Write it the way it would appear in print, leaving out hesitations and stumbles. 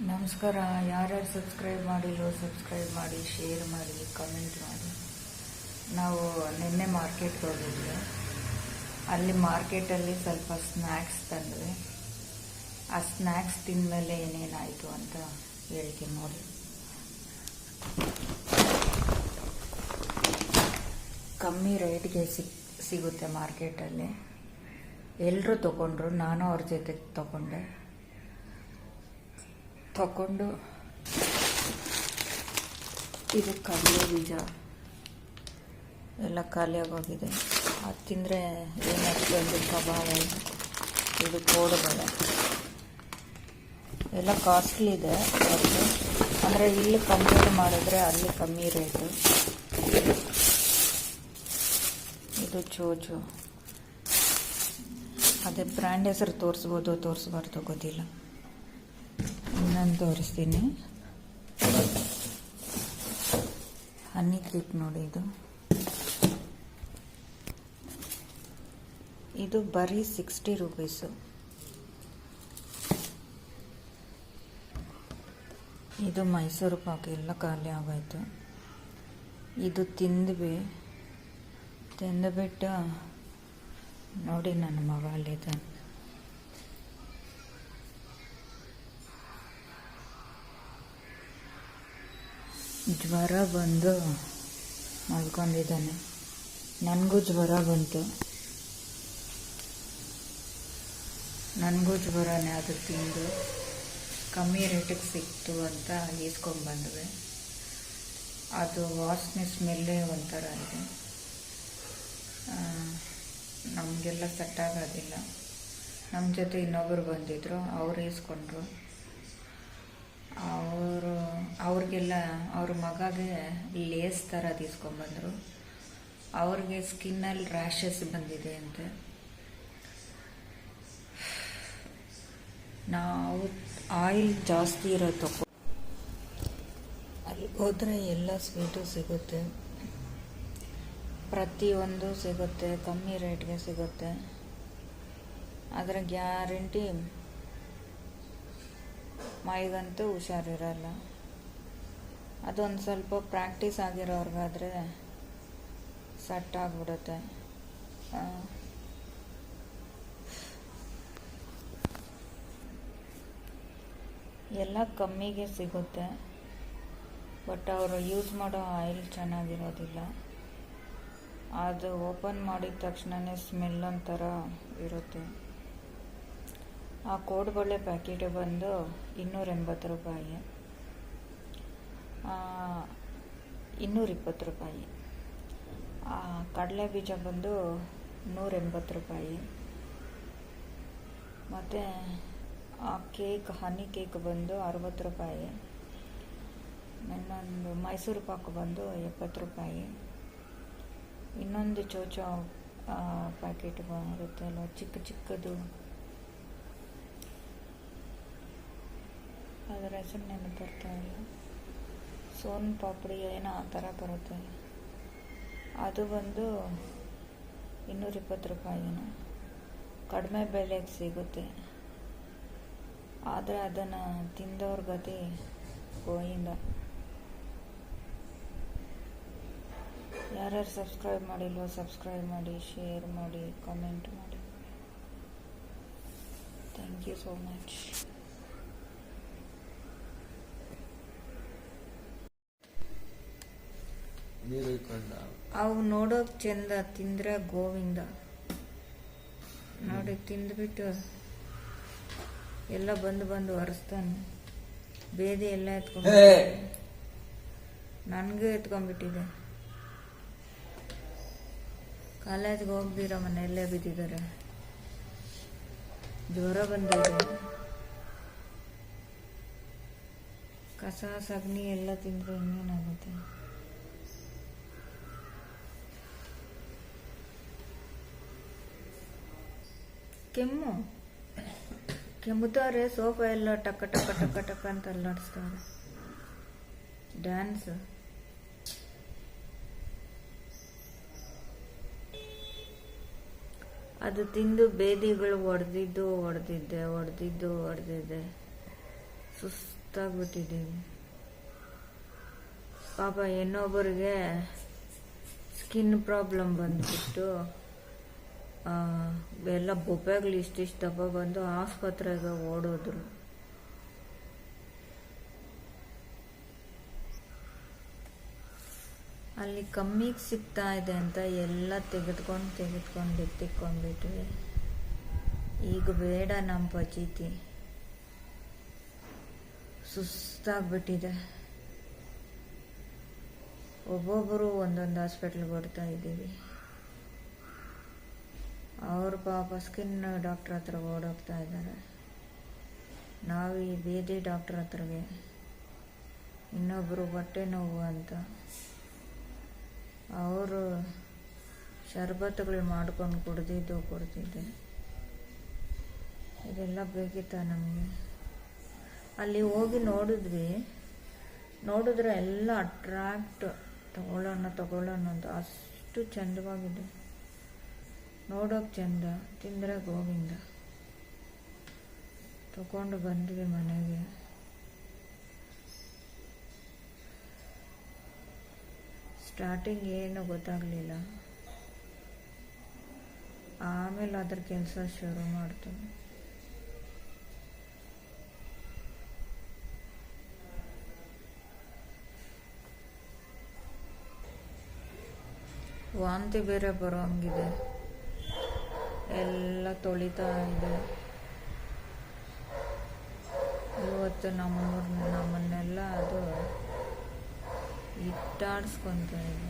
ನಮಸ್ಕಾರ. ಯಾರ್ಯಾರು subscribe ಮಾಡಿಲ್ಲೋ subscribe ಮಾಡಿ, ಶೇರ್ ಮಾಡಿ, ಕಮೆಂಟ್ ಮಾಡಿ. ನಾವು ನಿನ್ನೆ ಮಾರ್ಕೆಟ್ಗೆ ಹೋಗಿದ್ವಿ. ಅಲ್ಲಿ ಮಾರ್ಕೆಟಲ್ಲಿ ಸ್ವಲ್ಪ ಸ್ನ್ಯಾಕ್ಸ್ ತಂದ್ವಿ. ಆ ಸ್ನ್ಯಾಕ್ಸ್ ತಿಂದಮೇಲೆ ಏನೇನಾಯಿತು ಅಂತ ಹೇಳ್ತೀನಿ ನೋಡಿ. ಕಮ್ಮಿ ರೇಟ್ಗೆ ಸಿಗುತ್ತೆ ಮಾರ್ಕೆಟಲ್ಲಿ. ಎಲ್ಲರೂ ತಗೊಂಡ್ರು, ನಾನು ಅವ್ರ ಜೊತೆ ತಗೊಂಡು ಇದು ಕಡಲೆ ಬೀಜ ಎಲ್ಲ ಖಾಲಿಯಾಗೋಗಿದೆ. ಅದು ತಿಂದರೆ ಏನಾಗ್ತದೆ ಅಂದರೆ ಕಬಾಬ್, ಇದು ಕೋಡುಬಳೆ ಎಲ್ಲ ಕಾಸ್ಟ್ಲಿ ಇದೆ. ಅಂದರೆ ಇಲ್ಲಿ ಕಂಪೇರ್ ಮಾಡಿದ್ರೆ ಅಲ್ಲಿ ಕಮ್ಮಿ ರೇಟು. ಇದು ಚೋಚು, ಅದೇ ಬ್ರ್ಯಾಂಡ್ ಹೆಸರು ತೋರಿಸ್ಬಾರ್ದು ಗೊತ್ತಿಲ್ಲ. ಇನ್ನೊಂದು ತೋರಿಸ್ತೀನಿ. ಹನಿ ಕೇಕ್ ನೋಡಿ, ಇದು ಬರೀ 60 ರೂಪೀಸು. ಇದು ಮೈಸೂರು ಪಾಕ್ ಎಲ್ಲ ಖಾಲಿ ಆಗೋಯ್ತು. ಇದು ತಿಂದುಬಿಟ್ಟು ನೋಡಿ ನನ್ನ ಮಗ ಅಲ್ಲಿದ್ದಾನೆ. ಜ್ವರ ಬಂದು ಮಲ್ಕೊಂಡಿದ್ದಾನೆ. ನನಗೂ ಜ್ವರ ಬಂತು, ನನಗೂ ಜ್ವರನೇ. ಅದು ತಿಂದು ಕಮ್ಮಿ ರೇಟಿಗೆ ಸಿಕ್ತು ಅಂತ ಈಸ್ಕೊಂಡ್ಬಂದ್ವಿ. ಅದು ವಾಸನೆ ಸ್ಮೆಲ್ಲೇ ಒಂಥರ ಇದೆ, ನಮಗೆಲ್ಲ ಸೆಟ್ ಆಗೋದಿಲ್ಲ. ನಮ್ಮ ಜೊತೆ ಇನ್ನೊಬ್ಬರು ಬಂದಿದ್ದರು, ಅವ್ರು ಈಸ್ಕೊಂಡ್ರು. ಅವ್ರಿಗೆಲ್ಲ ಅವ್ರ ಮಗಗೆ ಲೇಸ್ ಥರ ಈಸ್ಕೊಂಡ್ಬಂದರು. ಅವ್ರಿಗೆ ಸ್ಕಿನ್ನಲ್ಲಿ ರ್ಯಾಷಸ್ ಬಂದಿದೆ ಅಂತೆ. ನಾವು ಆಯಿಲ್ ಜಾಸ್ತಿ ಇರೋ ಅಲ್ಲಿಗೆ ಹೋದರೆ ಎಲ್ಲ ಸ್ವೀಟು ಸಿಗುತ್ತೆ, ಪ್ರತಿಯೊಂದು ಸಿಗುತ್ತೆ, ಕಮ್ಮಿ ರೇಟ್ಗೆ ಸಿಗುತ್ತೆ. ಅದರ ಗ್ಯಾರಂಟಿ ಮೈಗಂತೂ ಹುಷಾರಿರಲ್ಲ. ಅದೊಂದು ಸ್ವಲ್ಪ ಪ್ರಾಕ್ಟೀಸ್ ಆಗಿರೋರ್ಗಾದರೆ ಸೆಟ್ ಆಗಿಬಿಡುತ್ತೆ. ಎಲ್ಲ ಕಮ್ಮಿಗೆ ಸಿಗುತ್ತೆ, ಬಟ್ ಅವರು ಯೂಸ್ ಮಾಡೋ ಆಯಿಲ್ ಚೆನ್ನಾಗಿರೋದಿಲ್ಲ. ಅದು ಓಪನ್ ಮಾಡಿದ ತಕ್ಷಣವೇ ಸ್ಮೆಲ್ ಒಂಥರ ಇರುತ್ತೆ. ಆ ಕೋಡುಬಳೆ ಪ್ಯಾಕೆಟ್ ಬಂದು 280 ರೂಪಾಯಿ, 220 ರೂಪಾಯಿ. ಕಡಲೆ ಬೀಜ ಬಂದು 180 ರೂಪಾಯಿ. ಮತ್ತು ಆ ಕೇಕ್, ಹನಿ ಕೇಕ್ ಬಂದು 60 ರೂಪಾಯಿ. ಇನ್ನೊಂದು ಮೈಸೂರು ಪಾಕು ಬಂದು 70 ರೂಪಾಯಿ. ಇನ್ನೊಂದು ಚೋಚೋ ಪ್ಯಾಕೆಟ್ ಬರುತ್ತೆ ಅಲ್ಲ, ಚಿಕ್ಕದು, ಅದರ ಹೆಸರು ನೆನಪು ಬರ್ತಾ ಇಲ್ಲ. ಸೋನ್ ಪಾಪಡಿ ಏನೋ ಆ ಥರ ಬರುತ್ತೆ. ಅದು ಬಂದು 220 ರೂಪಾಯಿನ. ಕಡಿಮೆ ಬೆಲೆಗೆ ಸಿಗುತ್ತೆ, ಆದರೆ ಅದನ್ನು ತಿಂದವ್ರ ಗತಿ ಗೋಯಿಂದ. ಯಾರ್ಯಾರು ಸಬ್ಸ್ಕ್ರೈಬ್ ಮಾಡಿಲ್ವೋ ಸಬ್ಸ್ಕ್ರೈಬ್ ಮಾಡಿ, ಶೇರ್ ಮಾಡಿ, ಕಮೆಂಟ್ ಮಾಡಿ. Thank you so much. ಅವು ನೋಡೋಕೆ ಚೆಂದ, ತಿಂದ್ರೆ ಗೋವಿಂದ. ನೋಡಿ, ತಿಂದ್ಬಿಟ್ಟು ಎಲ್ಲ ಬಂದು ಒರೆಸ್ತಾನೆ. ಬೇದಿ ಎಲ್ಲ ನನಗೂ ಎತ್ಕೊಂಡ್ಬಿಟ್ಟಿದೆ. ಕಾಲೇಜ್ಗೆ ಹೋಗ್ದಿರೋ ಮನೆಯಲ್ಲೇ ಬಿದ್ದಿದ್ದಾರೆ. ಜ್ವರ ಬಂದಿದೆ, ಕಸ ಸಗಣಿ ಎಲ್ಲ ತಿಂದರೆ ಇನ್ನೇನಾಗುತ್ತೆ. ಕೆಮ್ಮುತ್ತಾರೆ. ಸೋಫಾ ಎಲ್ಲ ಟಕ ಟಕ ಟಕ ಟಕ ಅಂತ ಅಲ್ಲಾಡಿಸ್ತಾರೆ. ಡ್ಯಾನ್ಸ್. ಅದು ತಿಂದು ಬೇದಿಗಳು ಹೊಡೆದಿದ್ದೆ. ಸುಸ್ತಾಗ್ಬಿಟ್ಟಿದ್ದೀವಿ. ಪಾಪ ಇನ್ನೊಬ್ಬರಿಗೆ ಸ್ಕಿನ್ ಪ್ರಾಬ್ಲಮ್ ಬಂದ್ಬಿಟ್ಟು ಎಲ್ಲ ಬೊಬ್ಬೆಗಳು ಇಷ್ಟಿಷ್ಟು ದಪ್ಪ ಬಂದು ಆಸ್ಪತ್ರೆಗೆ ಓಡೋದ್ರು. ಅಲ್ಲಿ ಕಮ್ಮಿಗೆ ಸಿಗ್ತಾ ಇದೆ ಅಂತ ಎಲ್ಲ ತೆಗೆದುಕೊಂಡ್ಬಿಟ್ವಿ. ಈಗ ಬೇಡ ನಮ್ಮ ಪಚೀತಿ, ಸುಸ್ತಾಗ್ಬಿಟ್ಟಿದೆ. ಒಬ್ಬೊಬ್ಬರು ಒಂದೊಂದು ಹಾಸ್ಪಿಟ್ಲಿಗೆ ಬರ್ತಾ ಇದ್ದೀವಿ. ಅವ್ರ ಪಾಪ ಸ್ಕಿನ್ ಡಾಕ್ಟ್ರ್ ಹತ್ರ ಓಡೋಗ್ತಾ ಇದ್ದಾರೆ. ನಾವು ಈ ಬೇದಿ ಡಾಕ್ಟ್ರ್ ಹತ್ರಗೆ. ಇನ್ನೊಬ್ಬರು ಹೊಟ್ಟೆ ನೋವು ಅಂತ ಅವರು ಶರ್ಬತ್ತುಗಳು ಮಾಡ್ಕೊಂಡು ಕುಡ್ದಿದ್ದೆ. ಇದೆಲ್ಲ ಬೇಕಿತ್ತ ನಮಗೆ? ಅಲ್ಲಿ ಹೋಗಿ ನೋಡಿದ್ರೆ ಎಲ್ಲ ಅಟ್ರಾಕ್ಟ್, ತಗೊಳ್ಳೋಣ ಅಂತ. ಅಷ್ಟು ಚಂದವಾಗಿದೆ, ನೋಡೋಕೆ ಚಂದ, ತಿಂದರೆ ಗೋವಿಂದ. ತಗೊಂಡು ಬಂದ್ವಿ ಮನೆಗೆ. ಸ್ಟಾರ್ಟಿಂಗ್ ಏನು ಗೊತ್ತಾಗಲಿಲ್ಲ, ಆಮೇಲೆ ಅದ್ರ ಕೆಲಸ ಶುರು ಮಾಡ್ತು. ವಾಂತಿ ಬೇರೆ ಬರೋ ಹಂಗಿದೆ, ಎಲ್ಲ ತೊಳಿತಾ ಇದೆ. ಇವತ್ತು ನಮ್ಮನ್ನೆಲ್ಲ ಅದು ಇಟ್ಟಾಡ್ಸ್ಕೊತ ಇದೆ.